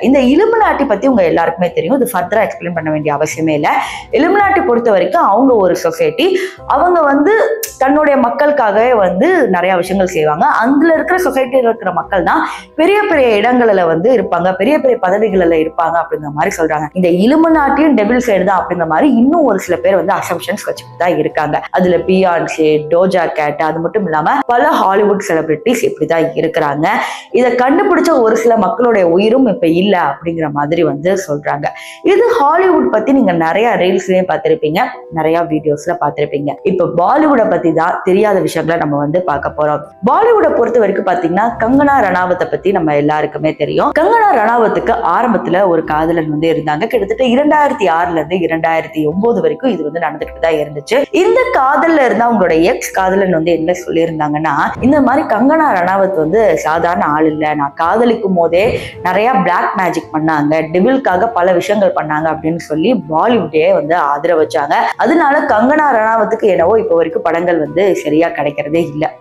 இந்த இலுமினாட்டி பத்தி உங்க எல்லாருக்குமே தெரியும். இது ஃபர்தரா எக்ஸ்பிளைன் பண்ண வேண்டிய அவசியமே இல்லை. இலுமினாட்டி பொறுத்த வரைக்கும் அவங்க ஒரு சொசைட்டி. அவங்க வந்து தன்னுடைய மக்களுக்காகவே வந்து நிறைய விஷயங்கள் செய்வாங்க. அதுல இருக்கிற சொசைட்டில இருக்கிற மக்கள் தான் பெரிய பெரிய இடங்கள்ல வந்து இருப்பாங்க, பெரிய பெரிய பதவிகள்ல இருப்பாங்க அப்படிங்கிற மாதிரி சொல்றாங்க. இந்த இலுமினாட்டியும் டெவில் சைடு தான் அப்படிங்கிற மாதிரி இன்னும் ஒரு சில பேர் வந்து அசம்ஷன்ஸ் வச்சுட்டு தான் இருக்காங்க. அதுல பியான்சே, டோஜா கேட், அது மட்டும் இல்லாம பல ஹாலிவுட் செலிபிரிட்டிஸ் இப்படிதான் இருக்கிறாங்க. இதை கண்டுபிடிச்ச ஒரு சில மக்களுடைய உயிரும் இப்ப இல்ல அப்படிங்கிற மாதிரி வந்து சொல்றாங்க. இது ஹாலிவுட் பத்தி நீங்க நிறைய ரீல்ஸ்லயும் பார்த்திருப்பீங்க, நிறைய வீடியோஸ்ல பார்த்திருப்பீங்க. இப்ப பாலிவுட பத்தி தான் தெரியாத விஷயங்களை நம்ம வந்து பார்க்க போறோம். பாலிவுட பொறுத்த வரைக்கும் பாத்தீங்கன்னா கங்கனா ரணாவத்தை பத்தி நம்ம எல்லாருக்குமே தெரியும். கங்கனா ரணாவத்துக்கு ஆரம்பத்துல ஒரு காதலன் வந்து இருந்தாங்க. கிட்டத்தட்ட 2006ல இருந்து 2009 வரைக்கும் இது வந்து நடந்துகிட்டு தான் இருந்துச்சு. இந்த காதல்ல இருந்தா அவங்களோட எக்ஸ் காதலன் வந்து என்ன சொல்லியிருந்தாங்கன்னா, இந்த மாதிரி கங்கனா ரணாவத் வந்து சாதாரண ஆள் இல்ல, நான் காதலிக்கும் போதே நிறைய பிளாக் மேஜிக் பண்ணாங்க, டெவிலுக்காக பல விஷயங்கள் பண்ணாங்க அப்படின்னு சொல்லி பாலிவுட்டே வந்து ஆதரவு வச்சாங்க. அதனால கங்கனா ரணாவத்துக்கு என்னவோ இப்ப வரைக்கும் படங்கள் வந்து சரியா கிடைக்கிறதே இல்லை.